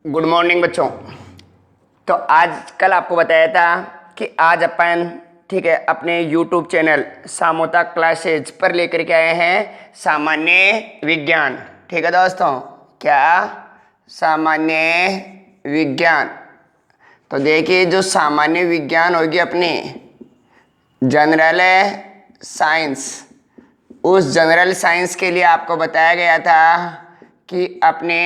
Good morning बच्चों। तो आज कल आपको बताया था कि आज अपन ठीक है अपने YouTube चैनल सामोता क्लासेज पर लेकर के आए हैं सामान्य विज्ञान। ठीक है दोस्तों, क्या सामान्य विज्ञान। तो देखिए जो सामान्य विज्ञान होगी अपनी जनरल साइंस, उस जनरल साइंस के लिए आपको बताया गया था कि अपने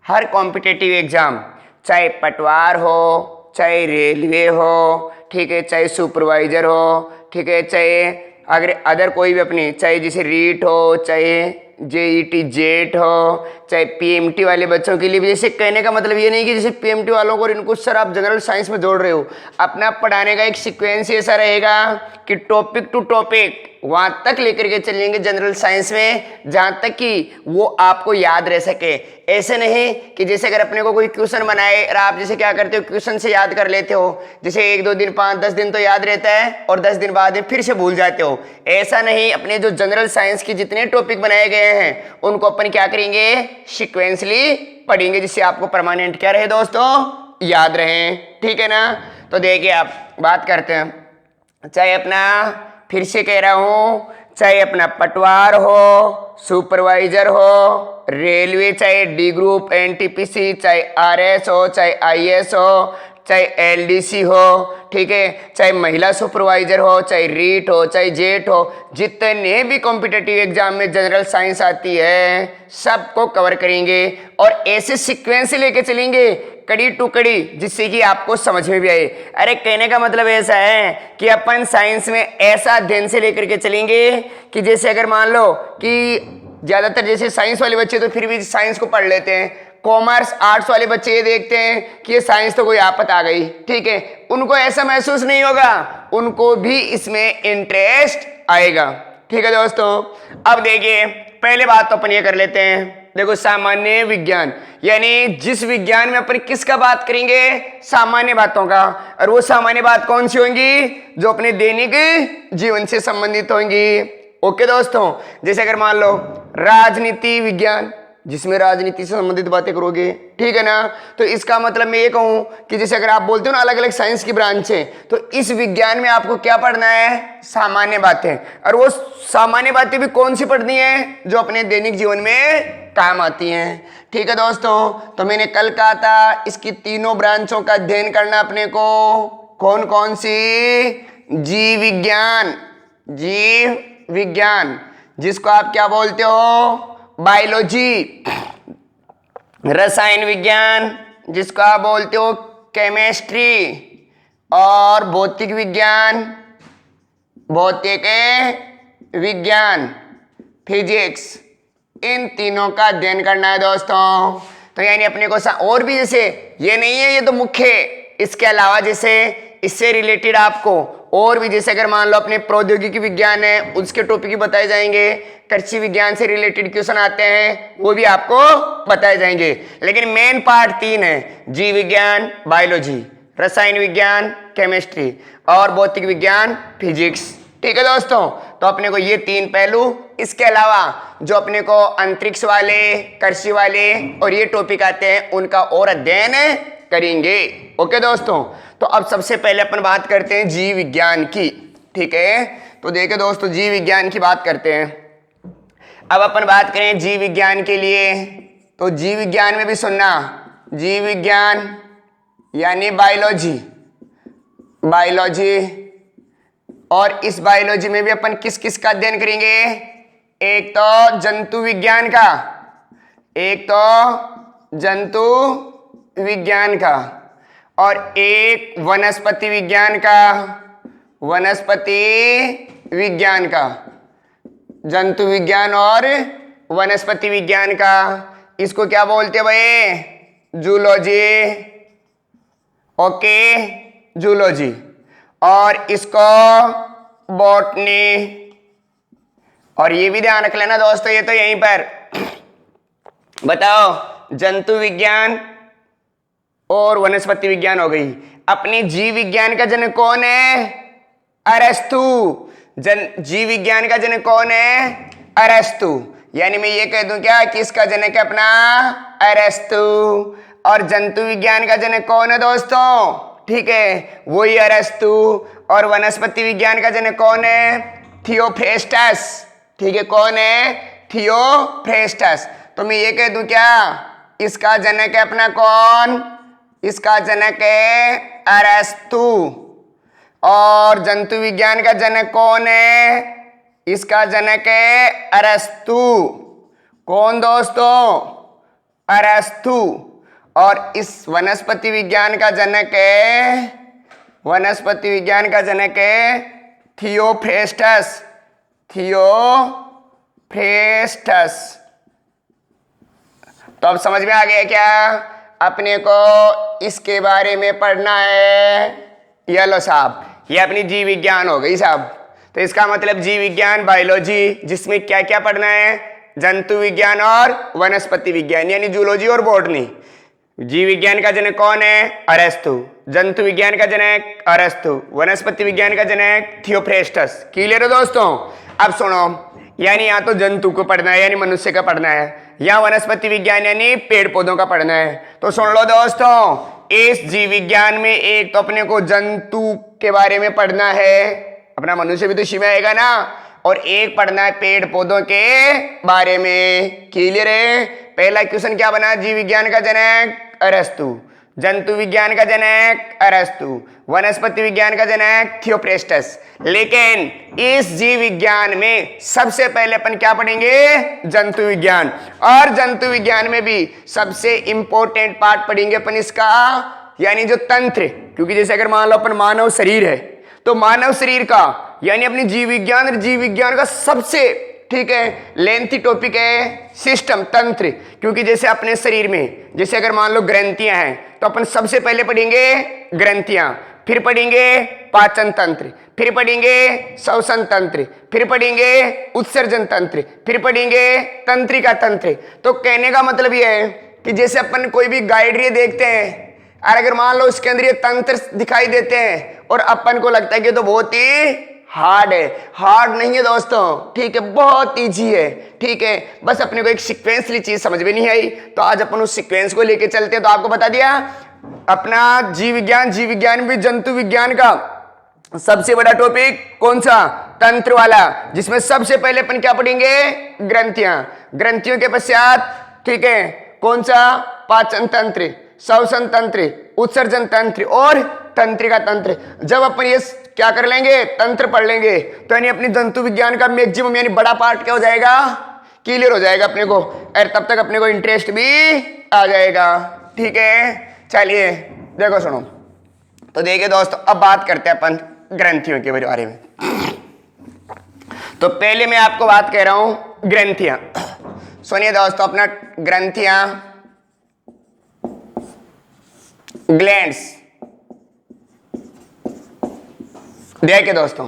हर कॉम्पिटिटिव एग्ज़ाम, चाहे पटवार हो, चाहे रेलवे हो, ठीक है, चाहे सुपरवाइज़र हो, ठीक है, चाहे अगर अदर कोई भी अपनी, चाहे जैसे रीट हो, चाहे जेईटी जेट हो, चाहे पीएमटी वाले बच्चों के लिए भी। जैसे कहने का मतलब ये नहीं कि जैसे पीएमटी वालों को इनको सर आप जनरल साइंस में जोड़ रहे हो, अपना पढ़ाने का एक सीक्वेंस ऐसा रहेगा कि टॉपिक टू टॉपिक वहां तक लेकर के चलेंगे जनरल साइंस में जहां तक कि वो आपको याद रह सके। ऐसे नहीं कि जैसे अगर अपने को कोई क्वेश्चन बनाए और आप जैसे क्या करते हो क्वेश्चन से याद कर लेते हो, जैसे 1-2 दिन 5-10 दिन तो याद रहता है और 10 दिन बाद में फिर से भूल जाते हो। ऐसा नहीं, अपने जो जनरल साइंस के जितने टॉपिक बनाए गए हैं उनको अपन क्या करेंगे, सिक्वेंसली पढ़ेंगे, जिससे आपको परमानेंट क्या रहे दोस्तों, याद रहे। ठीक है ना। तो देखिए आप बात करते हैं, चाहे अपना फिर से कह रहा हूं, चाहे अपना पटवार हो, सुपरवाइजर हो, रेलवे, चाहे डी ग्रुप, एनटीपीसी, चाहे आरएस हो, चाहे आईएएस हो, चाहे एलडीसी हो, ठीक है, चाहे महिला सुपरवाइजर हो, चाहे रीट हो, चाहे जेट हो, जितने भी कॉम्पिटिटिव एग्जाम में जनरल साइंस आती है सबको कवर करेंगे और ऐसे सीक्वेंस से लेके चलेंगे कड़ी टू कड़ी, जिससे कि आपको समझ में भी आए। अरे कहने का मतलब ऐसा है कि अपन साइंस में ऐसा अध्ययन से लेकर के चलेंगे कि जैसे अगर मान लो कि ज्यादातर जैसे साइंस वाले बच्चे तो फिर भी साइंस को पढ़ लेते हैं, कॉमर्स आर्ट्स वाले बच्चे ये देखते हैं कि ये साइंस तो कोई आफत आ गई, ठीक है, उनको ऐसा महसूस नहीं होगा, उनको भी इसमें इंटरेस्ट आएगा। ठीक है दोस्तों। अब देखिए पहले बात तो अपन ये कर लेते हैं, देखो सामान्य विज्ञान यानी जिस विज्ञान में अपन किसका बात करेंगे, सामान्य बातों का। और वो सामान्य बात कौन सी होंगी, जो अपने दैनिक जीवन से संबंधित होंगी। ओके दोस्तों, जैसे अगर मान लो राजनीति विज्ञान, जिसमें राजनीति से संबंधित बातें करोगे, ठीक है ना। तो इसका मतलब मैं ये कहूं कि जैसे अगर आप बोलते हो ना अलग अलग साइंस की ब्रांच है, तो इस विज्ञान में आपको क्या पढ़ना है, सामान्य बातें। और वो सामान्य बातें भी कौन सी पढ़नी है, जो अपने दैनिक जीवन में काम आती हैं। ठीक है दोस्तों, तो मैंने कल कहा था इसकी तीनों ब्रांचों का अध्ययन करना अपने को। कौन कौन सी, जीव विज्ञान, जीव विज्ञान जिसको आप क्या बोलते हो, बायोलॉजी, रसायन विज्ञान जिसको आप बोलते हो केमिस्ट्री, और भौतिक विज्ञान, भौतिक विज्ञान, फिजिक्स, इन तीनों का अध्ययन करना है दोस्तों। तो यानी अपने को और भी, जैसे ये नहीं है ये तो मुख्य, इसके अलावा जैसे इससे रिलेटेड आपको और भी, जैसे अगर मान लो अपने प्रौद्योगिकी विज्ञान है उसके टॉपिक भी बताए जाएंगे, कृषि विज्ञान से रिलेटेड क्वेश्चन आते हैं वो भी आपको बताए जाएंगे। लेकिन मेन पार्ट 3 है, जीव विज्ञान बायोलॉजी, रसायन विज्ञान केमिस्ट्री, और भौतिक विज्ञान फिजिक्स। ठीक है दोस्तों, तो अपने को ये 3 पहलू, इसके अलावा जो अपने को अंतरिक्ष वाले, कृषि वाले और ये टॉपिक आते हैं उनका और अध्ययन करेंगे। ओके दोस्तों, तो अब सबसे पहले अपन बात करते हैं जीव विज्ञान की। ठीक है, तो देखिए दोस्तों जीव विज्ञान की बात करते हैं। अब अपन बात करें जीव विज्ञान के लिए, तो जीव विज्ञान में भी सुनना, जीव विज्ञान यानी बायोलॉजी, बायोलॉजी, और इस बायोलॉजी में भी अपन किस किस का अध्ययन करेंगे, एक तो जंतु विज्ञान का, एक तो जंतु विज्ञान का, और एक वनस्पति विज्ञान का, वनस्पति विज्ञान का, जंतु विज्ञान और वनस्पति विज्ञान का। इसको क्या बोलते हैं भाई, जूलॉजी। ओके, जूलॉजी, और इसको बॉटनी। और ये भी ध्यान रख लेना दोस्तों, ये तो यहीं पर बताओ, जंतु विज्ञान और वनस्पति विज्ञान हो गई। अपनी जीव विज्ञान का जनक कौन है, अरस्तु। जीव विज्ञान का जनक कौन है, अरस्तु। यानी मैं ये कह दूं क्या कि इसका जनक है अपना अरस्तु। और जंतु विज्ञान का जनक कौन है दोस्तों? ठीक है, वही अरस्तु। और वनस्पति विज्ञान का जनक कौन है? थियोफ्रेस्टस। ठीक है, कौन है? थियोफ्रेस्टस। तो मैं ये कह दूं क्या, इसका जनक है अपना कौन? इसका जनक है अरस्तु। और जंतु विज्ञान का जनक कौन है? इसका जनक है अरस्तु। कौन दोस्तों? अरस्तु। और इस वनस्पति विज्ञान का जनक है, वनस्पति विज्ञान का जनक है थियोफ्रेस्टस। थियोफ्रेस्टस। तो अब समझ में आ गया क्या? अपने को इसके बारे में पढ़ना है। ये लो साहब, ये अपनी जीव विज्ञान हो गई साहब। तो इसका मतलब जीव विज्ञान, बायोलॉजी, जिसमें क्या क्या पढ़ना है? जंतु विज्ञान और वनस्पति विज्ञान, यानी जूलॉजी और बॉटनी। जीव विज्ञान का जनक कौन है? अरस्तु। जंतु विज्ञान का जनक अरस्तु। वनस्पति विज्ञान का जनक थियोफ्रेस्टस। क्लियर है दोस्तों? अब सुनो, यानी यहाँ तो जंतु को पढ़ना है, यानी मनुष्य का पढ़ना है, या वनस्पति विज्ञान यानी पेड़ पौधों का पढ़ना है। तो सुन लो दोस्तों, इस जीव विज्ञान में एक तो अपने को जंतु के बारे में पढ़ना है, अपना मनुष्य भी तो इसी में आएगा ना, और एक पढ़ना है पेड़ पौधों के बारे में। क्लियर है? पहला क्वेश्चन क्या बना? जीव विज्ञान का जनक अरस्तु, जंतु विज्ञान का जनक अरस्तु, वनस्पति विज्ञान का जनक थियोफ्रेस्टस। लेकिन इस जीव विज्ञान में सबसे पहले अपन क्या पढ़ेंगे? जंतु विज्ञान। और जंतु विज्ञान में भी सबसे इंपॉर्टेंट पार्ट पढ़ेंगे अपन इसका, यानी जो तंत्र। क्योंकि जैसे अगर मान लो अपन मानव शरीर है, तो मानव शरीर का यानी अपनी जीव विज्ञान और जीव विज्ञान का सबसे, ठीक है, लेंथी टॉपिक है सिस्टम, तंत्र। क्योंकि जैसे अपने शरीर में जैसे अगर मान लो ग्रंथियां हैं, तो अपन सबसे पहले पढ़ेंगे ग्रंथियां, फिर पढ़ेंगे पाचन तंत्र, फिर पढ़ेंगे श्वसन तंत्र, फिर पढ़ेंगे उत्सर्जन तंत्र, फिर पढ़ेंगे तंत्रिका तंत्र। तो कहने का मतलब यह है कि जैसे अपन कोई भी गाइड देखते हैं, और अगर मान लो उसके अंदर ये तंत्र दिखाई देते हैं और अपन को लगता है कि तो बहुत ही हार्ड है, हार्ड नहीं है दोस्तों, ठीक है, बहुत इजी है। ठीक है, बस अपने को एक सीक्वेंसली चीज समझ में नहीं आई, तो आज अपन उस सीक्वेंस को लेके चलते हैं। तो आपको बता दिया अपना जीव विज्ञान में जंतु विज्ञान का सबसे बड़ा टॉपिक कौन सा? तंत्र वाला, जिसमें सबसे पहले अपन क्या पढ़ेंगे? ग्रंथियां। ग्रंथियों के पश्चात, ठीक है, कौन सा? पाचन तंत्र, श्वसन तंत्र, उत्सर्जन तंत्र और तंत्रिका तंत्र। जब अपन ये क्या कर लेंगे? तंत्र पढ़ लेंगे, तो यानी अपनी जंतु विज्ञान का मैक्सिमम यानी बड़ा पार्ट क्या हो जाएगा? क्लियर हो जाएगा अपने को, और तब तक अपने को इंटरेस्ट भी आ जाएगा। ठीक है, चलिए देखो सुनो। तो देखिए दोस्तों, अब बात करते हैं अपन ग्रंथियों के बारे में। तो पहले मैं आपको बात कह रहा हूं ग्रंथियां। सुनिए दोस्तों, अपना ग्रंथियां, ग्लैंड्स। देखिए दोस्तों,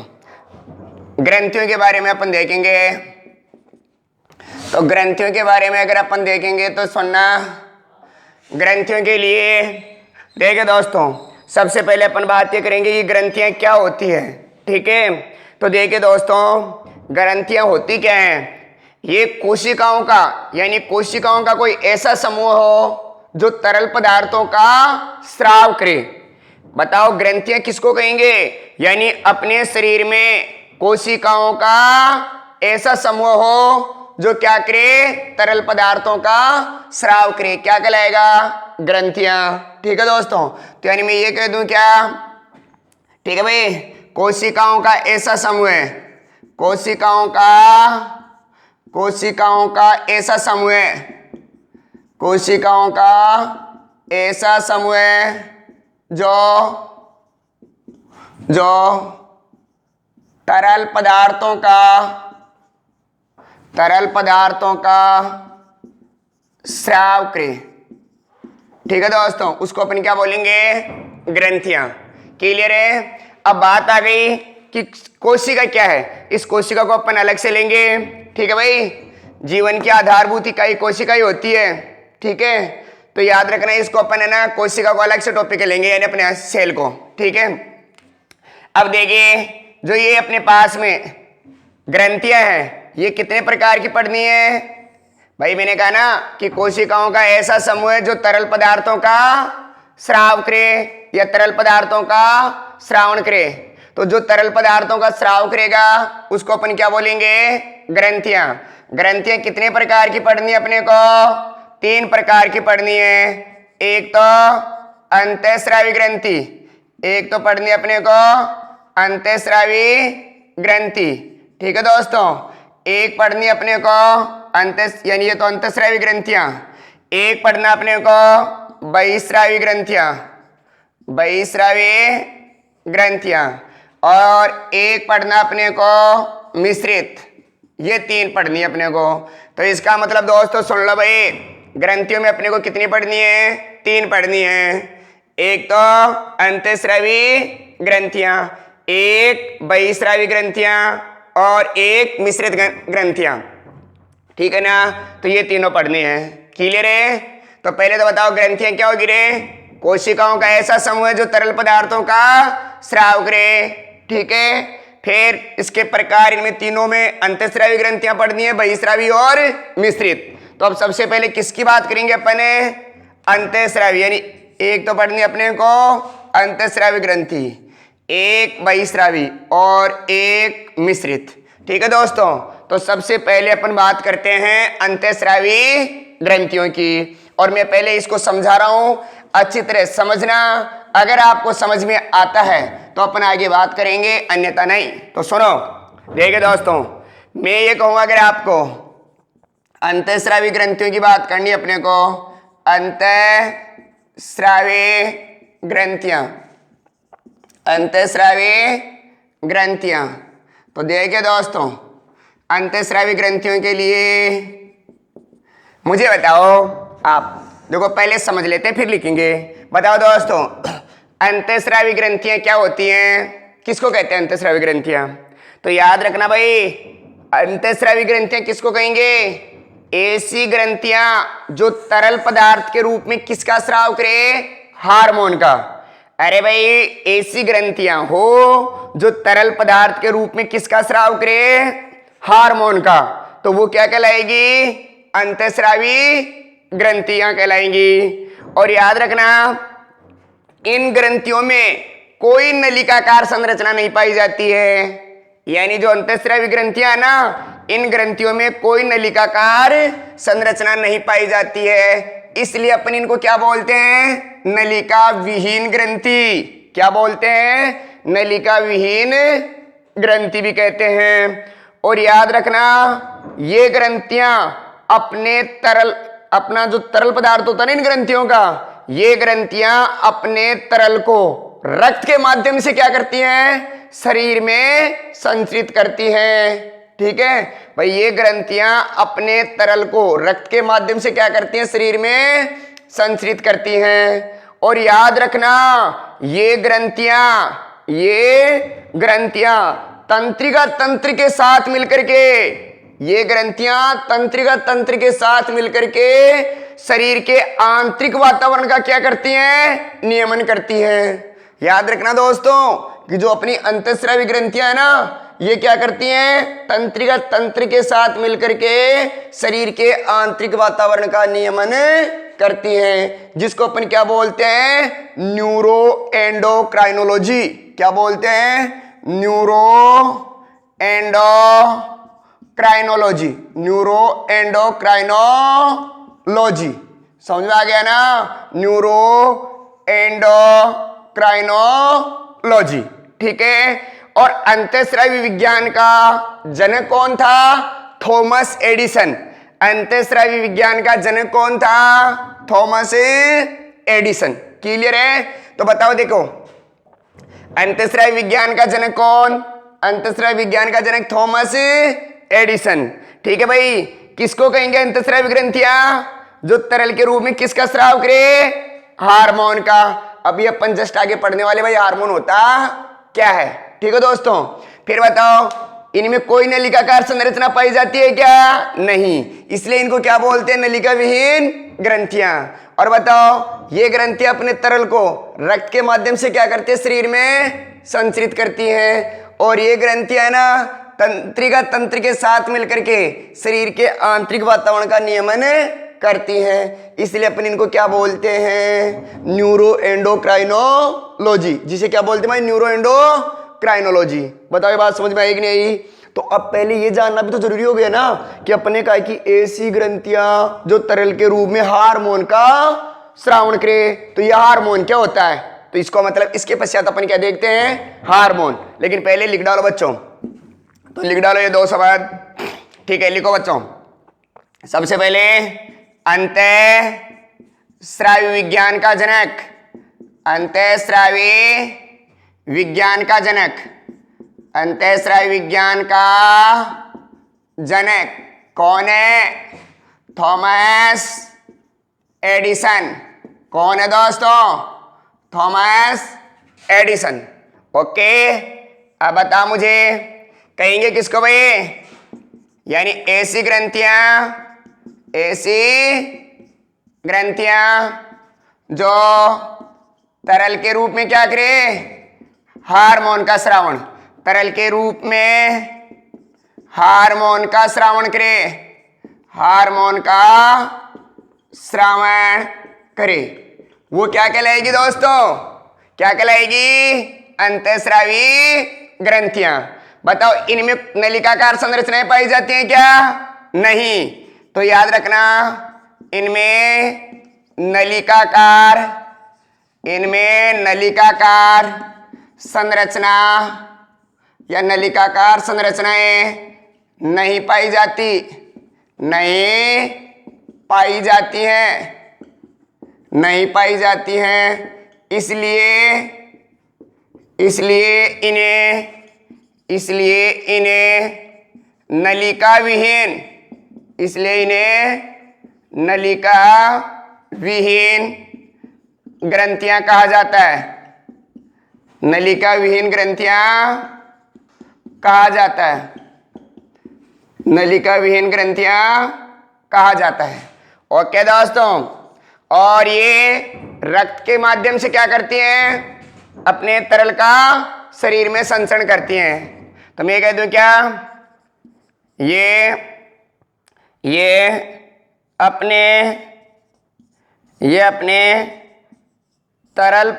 ग्रंथियों के बारे में अपन देखेंगे। तो ग्रंथियों के बारे में अगर अपन देखेंगे तो सुनना, ग्रंथियों के लिए देखिए दोस्तों, सबसे पहले अपन बात ये करेंगे कि ग्रंथियां क्या होती है। ठीक है, तो देखिए दोस्तों, ग्रंथियां होती क्या हैं? ये कोशिकाओं का, यानी कोशिकाओं का कोई ऐसा समूह हो जो तरल पदार्थों का स्राव करे। बताओ, ग्रंथियां किसको कहेंगे? यानी अपने शरीर में कोशिकाओं का ऐसा समूह हो जो क्या करे? तरल पदार्थों का स्राव करे। क्या कहलाएगा? ग्रंथियां। ठीक है दोस्तों, तो यानी मैं ये कह दूं क्या? ठीक है भाई, कोशिकाओं का ऐसा समूह है, कोशिकाओं का ऐसा समूह है, कोशिकाओं का ऐसा समूह है जो तरल पदार्थों का स्राव करे। ठीक है दोस्तों, उसको अपन क्या बोलेंगे? ग्रंथियां। क्लियर है? अब बात आ गई कि कोशिका क्या है। इस कोशिका को अपन अलग से लेंगे। ठीक है भाई, जीवन की आधारभूत इकाई कोशिका ही होती है। ठीक है, तो याद रखना, इसको अपन है ना कोशिका को अलग से टॉपिक लेंगे, यानी अपने सेल को। ठीक है, अब देखिए, जो ये अपने पास में ग्रंथियां हैं, ये कितने प्रकार की पढ़नी है? भाई मैंने कहा ना कि कोशिकाओं का ऐसा समूह है जो तरल पदार्थों का स्राव करे या तरल पदार्थों का स्रावण करे। तो जो तरल पदार्थों का स्राव करेगा उसको अपन क्या बोलेंगे? ग्रंथियां। ग्रंथियां कितने प्रकार की पढ़नी है अपने को? 3 प्रकार की पढ़नी है। एक तो अंतःस्रावी ग्रंथि, एक तो पढ़नी है अपने को अंतःस्रावी ग्रंथि। ठीक है दोस्तों, एक पढ़नी है अपने को यानी ये तो अंतःस्रावी ग्रंथियां। एक पढ़ना अपने को बहिस्रावी ग्रंथियां, बहिस्रावी ग्रंथियां, और एक पढ़ना अपने को मिश्रित। ये 3 पढ़नी है अपने को। तो इसका मतलब दोस्तों सुन लो भाई, ग्रंथियों में अपने को कितनी पढ़नी है? 3 पढ़नी है। एक तो अंतःस्रावी ग्रंथियां, एक बहिस्रावी ग्रंथियां और एक मिश्रित ग्रंथियां। ठीक है ना? तो ये तीनों पढ़नी है। क्लियर है? तो पहले तो बताओ ग्रंथियां क्या होगी रे? कोशिकाओं का ऐसा समूह है जो तरल पदार्थों का स्राव करे। ठीक है, फिर इसके प्रकार, इनमें तीनों में अंतःस्रावी ग्रंथियां पढ़नी है, बहिस्रावी और मिश्रित। तो अब सबसे पहले किसकी बात करेंगे अपन? अंतःस्रावी, यानी एक तो पढ़नी अपने को अंतःस्रावी ग्रंथि, एक बहिस्रावी और एक मिश्रित। ठीक है दोस्तों, तो सबसे पहले अपन बात करते हैं अंतःस्रावी ग्रंथियों की, और मैं पहले इसको समझा रहा हूं, अच्छी तरह समझना। अगर आपको समझ में आता है तो अपन आगे बात करेंगे, अन्यथा नहीं। तो सुनो, देखिए दोस्तों, मैं ये कहूंगा अगर आपको अंतःस्रावी ग्रंथियों की बात करनी है अपने को, अंतःस्रावी ग्रंथियां, अंतःस्रावी ग्रंथियां। तो देखिए दोस्तों, अंतःस्रावी ग्रंथियों के लिए मुझे बताओ, आप देखो पहले समझ लेते हैं फिर लिखेंगे। बताओ दोस्तों, अंतःस्रावी ग्रंथियां क्या होती हैं? किसको कहते हैं अंतःस्रावी ग्रंथियां? तो याद रखना भाई, अंतःस्रावी ग्रंथियां किसको कहेंगे? ऐसी ग्रंथियां जो तरल पदार्थ के रूप में किसका स्राव करे? हार्मोन का। अरे भाई, ऐसी ग्रंथियां हो जो तरल पदार्थ के रूप में किसका स्राव करे? हार्मोन का। तो वो क्या कहलाएगी? अंतःस्रावी ग्रंथियां कहलाएंगी। और याद रखना, इन ग्रंथियों में कोई नलिकाकार संरचना नहीं पाई जाती है। यानी जो अंतःस्रावी ग्रंथियां है ना, इन ग्रंथियों में कोई नलिकाकार संरचना नहीं पाई जाती है, इसलिए अपन इनको क्या बोलते हैं? नलिका विहीन ग्रंथि। क्या बोलते हैं? नलिका विहीन ग्रंथि भी कहते हैं। और याद रखना, ये ग्रंथियां अपना जो तरल पदार्थ होता है ना इन ग्रंथियों का, ये ग्रंथियां अपने तरल को रक्त के माध्यम से क्या करती हैं? शरीर में संचरित करती हैं। ठीक है भाई, ये ग्रंथियां अपने तरल को रक्त के माध्यम से क्या करती हैं? शरीर में संचरित करती हैं। और याद रखना, ये ग्रंथियां तंत्रिका तंत्र के साथ मिलकर के, ये ग्रंथियां तंत्रिका तंत्र के साथ मिलकर के शरीर के आंतरिक वातावरण का क्या करती हैं? नियमन करती हैं। याद रखना दोस्तों कि जो अपनी अंतःस्रावी ग्रंथियां है ना, ये क्या करती हैं? तंत्रिका तंत्र के साथ मिलकर के शरीर के आंतरिक वातावरण का नियमन करती हैं, जिसको अपन क्या बोलते हैं? Neuro endocrinology. क्या बोलते हैं? Neuro endocrinology, neuro endocrinology. समझ में आ गया ना? Neuro endocrinology. ठीक है। और अंतःस्रावी विज्ञान का जनक कौन था? Thomas Edison. अंतःस्रावी विज्ञान का जनक कौन था? Thomas Edison. क्लियर है? तो बताओ, देखो अंतःस्रावी विज्ञान का जनक कौन? अंतःस्रावी विज्ञान का जनक थॉमस एडिसन। ठीक है भाई, किसको कहेंगे अंतःस्रावी ग्रंथियां? जो तरल के रूप में किसका स्राव करे? हार्मोन का। अभी अपन जस्ट आगे पढ़ने वाले भाई, हार्मोन होता क्या है। ठीक है दोस्तों, फिर बताओ, इनमें कोई नलिकाकार संरचना पाई जाती है क्या? नहीं, इसलिए इनको क्या बोलते हैं? नलिका विहीन ग्रंथियां। और बताओ, ये ग्रंथियां अपने तरल को रक्त के माध्यम से क्या करती है? शरीर में संचरित करती हैं। और ये ग्रंथियां है ना, तंत्रिका तंत्र के साथ मिलकर के शरीर के आंतरिक वातावरण का नियमन करती हैं, इसलिए अपन इनको क्या बोलते हैं, न्यूरो एंडोक्राइनोलॉजी, जिसे क्या बोलते हैं भाई, न्यूरो एंडोक्राइनोलॉजी। बताओ ये बात समझ में आई कि नहीं आई? तो अब पहले ये जानना भी तो जरूरी हो गया ना कि अपने कहा कि ऐसी ग्रंथियां जो तरल के रूप में हार्मोन का स्रावण करे, तो यह हार्मोन क्या होता है, तो इसको मतलब इसके पश्चात अपन क्या देखते हैं, हार्मोन। लेकिन पहले लिख डालो बच्चों, तो लिख डालो ये दो शब्द, ठीक है, लिखो बच्चों। सबसे पहले अंतःस्रावी विज्ञान का जनक, अंतःस्रावी विज्ञान का जनक, अंतःस्रावी विज्ञान का जनक कौन है, थॉमस एडिसन। कौन है दोस्तों, थॉमस एडिसन। ओके, अब बता मुझे, कहेंगे किसको भाई, यानी ऐसी ग्रंथियां जो तरल के रूप में क्या करे, हार्मोन का स्रावण, तरल के रूप में हार्मोन का स्रावण करे, हार्मोन का स्रावण करे, वो क्या कहलाएगी दोस्तों, क्या कहलाएगी, अंतःस्रावी ग्रंथियां। बताओ इनमें नलिकाकार संरचनाएं पाई जाती हैं क्या, नहीं, तो याद रखना इनमें नलिकाकार संरचना या नलिकाकार संरचनाएं नहीं पाई जाती, नहीं पाई जाती हैं, नहीं पाई जाती हैं, इसलिए इन्हें नलिका विहीन ग्रंथियां कहा जाता है, नलिका विहीन ग्रंथियां कहा जाता है, नलिका विहीन ग्रंथियां कहा जाता है। ओके दोस्तों, और ये रक्त के माध्यम से क्या करती हैं, अपने तरल का शरीर में संचरण करती हैं। तो मैं कह दूं क्या, ये अपने तरल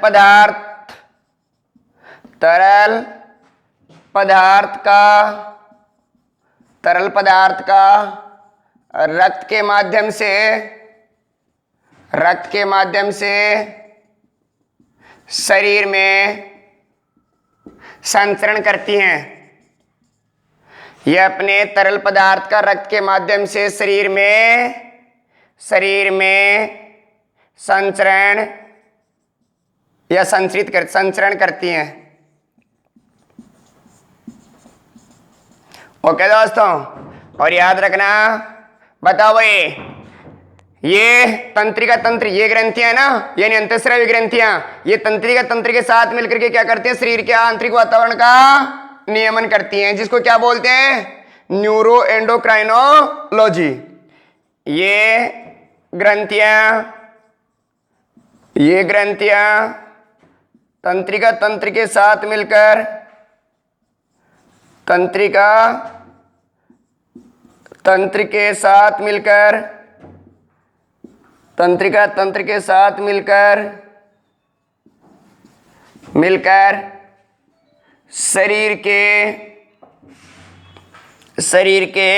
पदार्थ का रक्त के माध्यम से शरीर में संचरण करती हैं। यह अपने तरल पदार्थ का रक्त के माध्यम से शरीर में संचरण या संचरण करती हैं। ओके दोस्तों, और याद रखना, बताओ भाई, ये तंत्रिका तंत्र, ये ग्रंथियां ना, यानी अंतःस्रावी ग्रंथियां, ये तंत्रिका तंत्र के साथ मिलकर के क्या करते हैं, शरीर के आंतरिक वातावरण का नियमन करती हैं, जिसको क्या बोलते हैं, न्यूरो एंडोक्राइनोलॉजी। ये ग्रंथियां तंत्रिका तंत्र के साथ मिलकर तंत्रिका तंत्र के साथ मिलकर शरीर के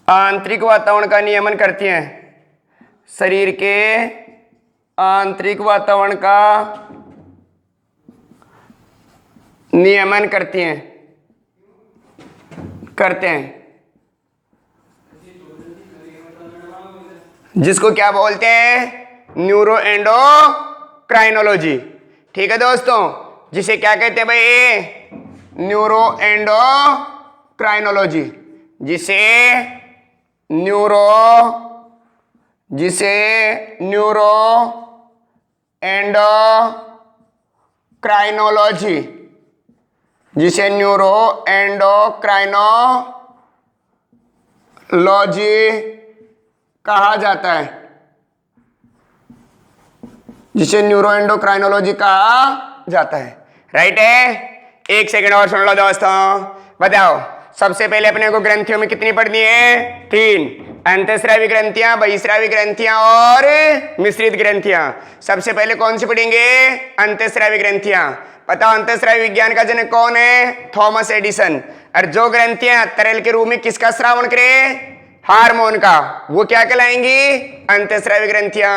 आंतरिक वातावरण का नियमन करती हैं, शरीर के आंतरिक वातावरण का नियमन करते हैं। जिसको क्या बोलते हैं, न्यूरो एंडोक्राइनोलॉजी। ठीक है दोस्तों, जिसे क्या कहते हैं भाई, न्यूरो एंडोक्राइनोलॉजी, जिसे न्यूरो एंडोक्राइनोलॉजी, जिसे न्यूरो एंडोक्राइनोलॉजी कहा जाता है, जिसे न्यूरो एंडोक्राइनोलॉजी कहा जाता है। राइट है, एक सेकंड और सुन लो दोस्तों। बताओ, सबसे पहले अपने को ग्रंथियों में कितनी पढ़नी है? 3, अंतःस्रावी ग्रंथियां, बहिस्रावी ग्रंथियां और मिश्रित ग्रंथियां। सबसे पहले कौन सी पढ़ेंगे? अंतःस्रावी ग्रंथियां। बताओ, अंतःस्रावी विज्ञान का जनक कौन है? Thomas Edison. और जो ग्रंथियां तरल के रूप में किसका स्रावण करे? हार्मोन का, वो क्या कहलाएंगी? अंतःस्रावी ग्रंथियां।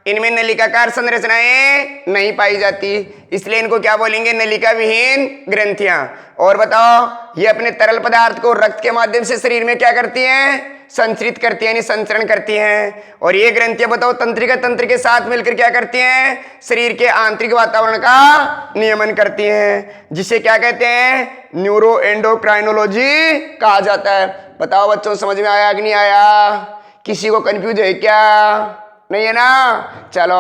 इनमें नलिकाकार संरचनाएं नहीं पाई जाती, इसलिए इनको क्या बोलेंगे? नलिका विहीन ग्रंथियां। और बताओ, ये अपने तरल पदार्थ को रक्त के माध्यम से शरीर में क्या करती हैं? संचरित करती है, यानी संचरण करती हैं। और ये ग्रंथियां बताओ तंत्रिका तंत्र के साथ मिलकर क्या करती हैं? शरीर के आंतरिक वातावरण का नियमन करती हैं, जिसे क्या कहते हैं? न्यूरो एंडोक्राइनोलॉजी कहा जाता है। बताओ बच्चों, समझ में आया कि नहीं आया? किसी को कंफ्यूज है क्या? नहीं है ना? चलो,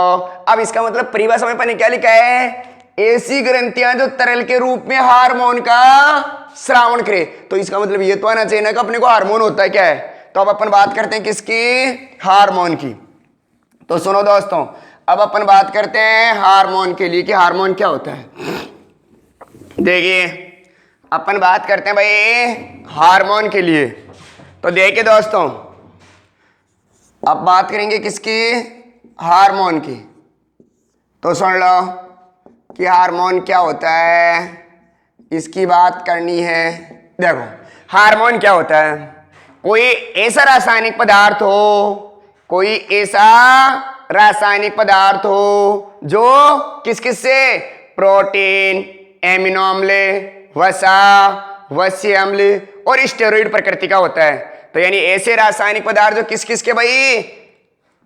अब इसका मतलब परिभाषा में अपने क्या लिखा है? ऐसी ग्रंथियां जो तरल के रूप में हार्मोन का स्रावण करे। तो इसका मतलब ये तो आना चाहिए ना कि अपने को हार्मोन होता है क्या है। तो अब अपन बात करते हैं किसकी? हार्मोन की। तो सुनो दोस्तों, अब अपन बात करते हैं हार्मोन के लिए कि हार्मोन क्या होता है। देखिए, अपन बात करते हैं भाई हार्मोन के लिए। तो देखिए दोस्तों, अब बात करेंगे किसकी? हार्मोन की। तो सुन लो कि हार्मोन क्या होता है, इसकी बात करनी है। देखो, हार्मोन क्या होता है? कोई ऐसा रासायनिक पदार्थ हो, कोई ऐसा रासायनिक पदार्थ हो जो किस किस से? प्रोटीन, एमिनो अम्ल, वसा, वसीय अम्ल और स्टेरॉइड प्रकृति का होता है। तो यानी ऐसे रासायनिक पदार्थ जो किस किस के भाई?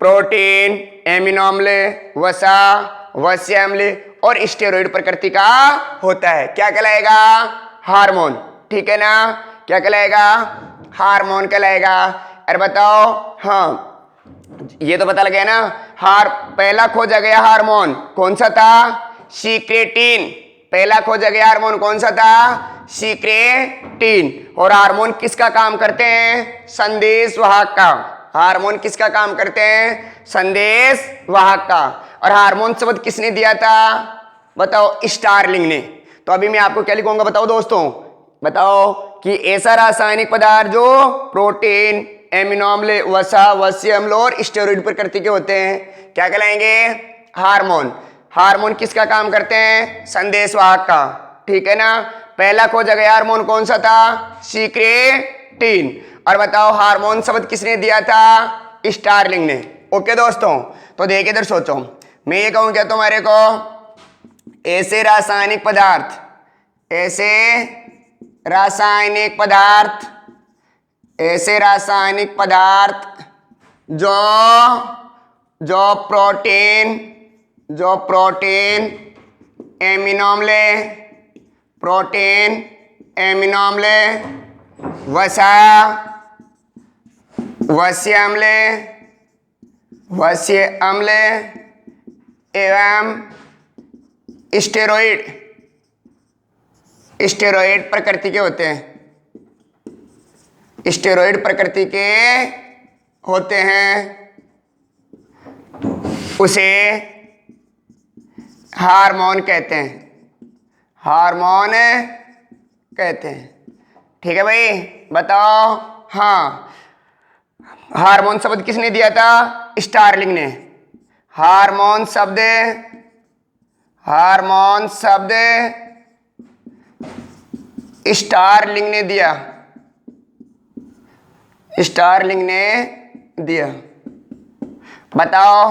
प्रोटीन, एमिनो अम्ल, वसा, वसीय अम्ल और स्टेरॉइड प्रकृति का होता है। क्या कहलाएगा? हार्मोन। ठीक है ना? क्या कहलाएगा? हार्मोन कहलाएगा। अरे बताओ, हाँ ये तो पता लग गया ना। पहला खोजा गया हार्मोन कौन सा था? सीक्रेटिन। पहला खोजा गया हार्मोन कौन सा था? सीक्रेटिन। और हार्मोन किसका काम करते हैं? संदेश वाहक का। हार्मोन किसका काम करते हैं? संदेश वाहक का। और हार्मोन शब्द किसने दिया था? बताओ, स्टारलिंग ने। तो अभी मैं आपको क्या लिखूंगा बताओ दोस्तों? बताओ कि ऐसा रासायनिक पदार्थ जो प्रोटीन, एमिनो अम्ल, वसा, वसीय अम्ल और स्टेरॉइड प्रकृति के होते हैं, क्या कहलाएंगे? हार्मोन। हार्मोन किसका काम करते हैं? संदेशवाहक का। ठीक है ना? पहला खोजा गया हार्मोन कौन सा था? सीक्रेटिन। और बताओ, हार्मोन शब्द किसने दिया था? स्टारलिंग ने। ओके दोस्तों, तो देखिए इधर सोचो, मैं ये कहूं क्या तुम्हारे को? ऐसे रासायनिक पदार्थ, ऐसे रासायनिक पदार्थ, ऐसे रासायनिक पदार्थ जो प्रोटीन, एमिनो अम्ल, प्रोटीन, एमिनो अम्ल, वसा, वसीय अम्ल एवं स्टेरॉइड प्रकृति के होते हैं। स्टेरॉइड प्रकृति के होते हैं, उसे हार्मोन कहते हैं। हार्मोन कहते हैं। ठीक है भाई? बताओ, हाँ हार्मोन शब्द किसने दिया था? स्टारलिंग ने। हार्मोन शब्द स्टारलिंग ने दिया। स्टारलिंग ने दिया। बताओ,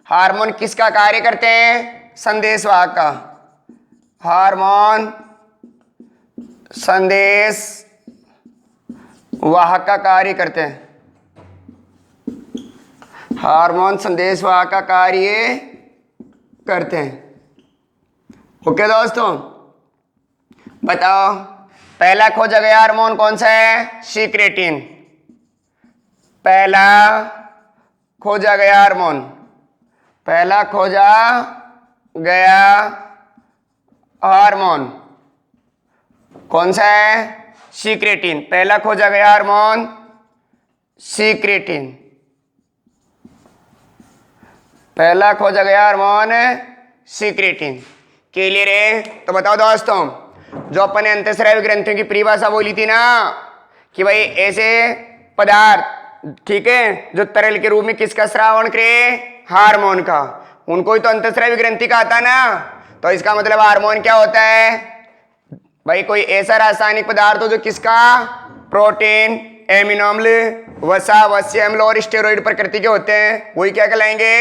हार्मोन किसका कार्य करते हैं? संदेशवाहक का। हार्मोन संदेश वाहक का कार्य करते हैं। हार्मोन संदेश वाहक का कार्य करते हैं। ओके दोस्तों, बताओ, पहला खोजा गया हार्मोन कौन सा है? सीक्रेटिन। पहला खोजा गया हार्मोन, पहला खोजा गया हार्मोन कौन सा है? सीक्रेटिन। पहला खोजा गया हार्मोन सीक्रेटिन। पहला खोजा गया हार्मोन सीक्रेटिन। क्लियर है? तो बताओ दोस्तों, जो अपन ने अंतःस्रावी ग्रंथियों की परिभाषा बोली थी ना कि भाई ऐसे पदार्थ, ठीक है, जो तरल के रूप में किसका श्रावण करे, हार्मोन का, उनको ही तो अंतःस्रावी ग्रंथि का आता ना। तो इसका मतलब हार्मोन क्या होता है भाई, कोई ऐसा रासायनिक पदार्थ हो जो किसका, प्रोटीन, एमिनो अम्ल, वसा, वस्य अम्ल और स्टेरॉइड प्रकृति के होते हैं, वही क्या कहलाएंगे,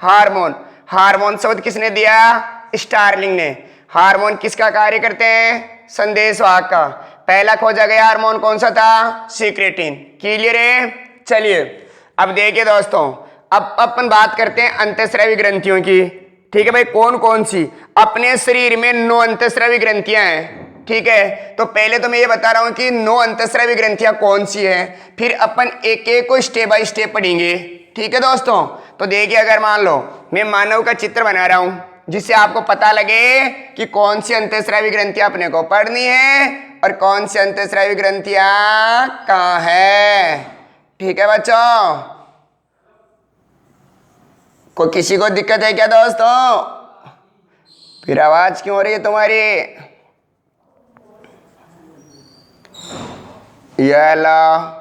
हार्मोन। हार्मोन शब्द किसने दिया, स्टार्लिंग ने। हार्मोन किसका कार्य करते हैं, संदेशवाहक का। पहला खोजा गया हार्मोन कौन सा था, सीक्रेटिन। क्लियर है। चलिए अब देखिए दोस्तों, अब अपन बात करते हैं अंतःस्रावी ग्रंथियों की। ठीक है भाई, कौन कौन सी, अपने शरीर में 9 अंतःस्रावी ग्रंथियां हैं। ठीक है, तो पहले तो मैं ये बता रहा हूं कि 9 अंतःस्रावी ग्रंथियां कौन सी है, फिर अपन एक एक को स्टेप बाय स्टेप पढ़ेंगे। ठीक है दोस्तों, तो देखिए अगर मान लो मैं मानव का चित्र बना रहा हूं जिससे आपको पता लगे कि कौन सी अंतःस्रावी ग्रंथियां अपने को पढ़नी है और कौन सी अंतःस्रावी ग्रंथियां कहाँ है। ठीक है बच्चों, को किसी को दिक्कत है क्या दोस्तों, फिर आवाज क्यों हो रही है तुम्हारी, ये ला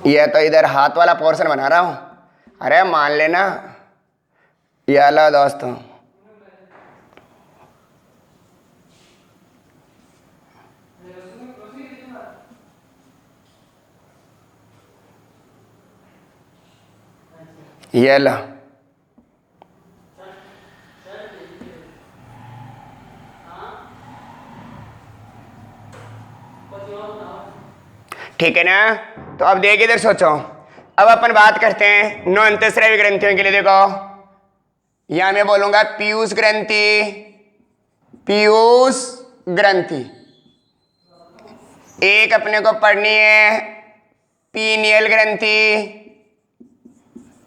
ये तो इधर हाथ वाला पोर्शन बना रहा हूं, अरे मान लेना। ये ला दोस्तों, ये ला, ठीक है ना। तो अब देखिए इधर सोचो, अब अपन बात करते हैं 9 अंतःस्रावी ग्रंथियों के लिए। देखो यहां मैं बोलूंगा पीयूष ग्रंथि, पीयूष ग्रंथि। एक अपने को पढ़नी है पीनियल ग्रंथि,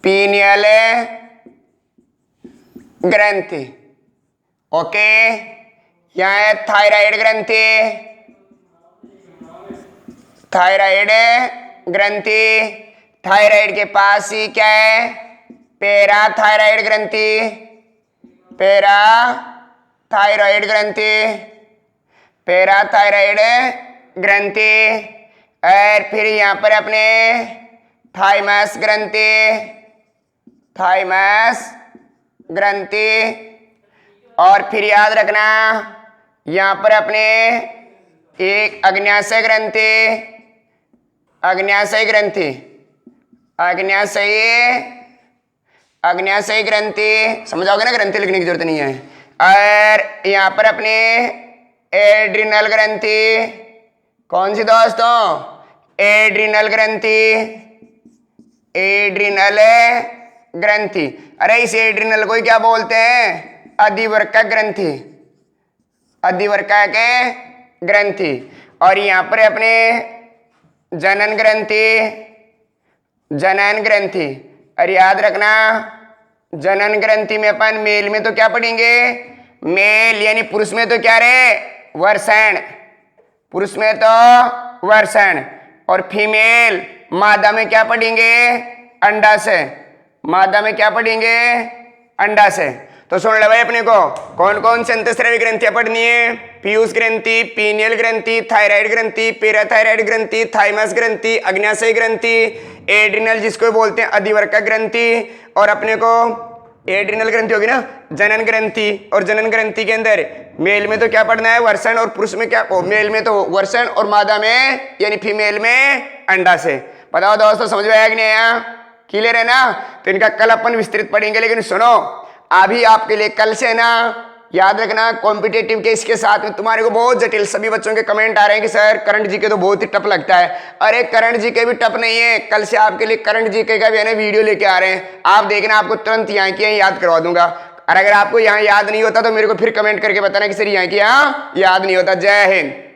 पीनियल ग्रंथि। ओके, यहां है थायराइड ग्रंथि, थायराइड ग्रंथि। थायराइड के पास ही क्या है, पैराथायराइड ग्रंथि, पैराथायराइड ग्रंथि, पैराथायराइड ग्रंथि। और फिर यहां पर अपने थाइमस ग्रंथि, थाइमस ग्रंथि। और फिर याद रखना यहां पर अपने एक अग्न्याशय ग्रंथि, अग्न्याशय ग्रंथि, अग्न्याशय, अग्न्याशय ग्रंथि, समझाओगे ना, ग्रंथि लिखने की जरूरत नहीं है। और यहां पर अपने एड्रिनल ग्रंथि, कौन सी दोस्तों, एड्रिनल ग्रंथि, एड्रिनल ग्रंथि। अरे इस एड्रिनल को ही क्या बोलते हैं, अधिवर्का ग्रंथि, अधिवर्का के ग्रंथि। और यहां पर अपने जनन ग्रंथि, जनन ग्रंथि। और याद रखना जनन ग्रंथि में अपन मेल में तो क्या पढ़ेंगे, मेल यानी पुरुष में तो क्या रे, वर्षण, पुरुष में तो वर्षण। और फीमेल मादा में क्या पढ़ेंगे, अंडाशय, मादा में क्या पढ़ेंगे, अंडाशय। तो सुन ले भाई, अपने को कौन कौन से अंतःस्रावी ग्रंथियां पढ़नी है, पीयूष ग्रंथि, पीनियल ग्रंथि, थायराइड ग्रंथि, पैराथायराइड ग्रंथि, थाइमस ग्रंथि, अग्न्याशय ग्रंथि, एड्रिनल जिसको बोलते हैं अधिवर्का ग्रंथि। और अपने को एड्रिनल ग्रंथि होगी ना, जनन ग्रंथि। और जनन ग्रंथि के अंदर मेल में तो क्या पढ़ना है, वर्षण, और पुरुष में क्या, मेल में तो वर्षण और मादा में यानी फीमेल में अंडाशय। बताओ दोस्तों समझ में आया कि नहीं आया, क्लियर है ना। तो इनका कल अपन विस्तृत पढ़ेंगे, लेकिन सुनो अभी आपके लिए कल से ना याद रखना कॉम्पिटेटिव के इसके साथ में तुम्हारे को बहुत जटिल, सभी बच्चों के कमेंट आ रहे हैं कि सर करंट जीके तो बहुत ही टफ लगता है। अरे करंट जीके भी टफ नहीं है, कल से आपके लिए करंट जीके का भी है ना वीडियो लेके आ रहे हैं, आप देखना, आपको तुरंत यहाँ की यहाँ याद करवा दूंगा। और अगर आपको यहाँ याद नहीं होता तो मेरे को फिर कमेंट करके बताना कि सर यहाँ की यहाँ याद नहीं होता। जय हिंद।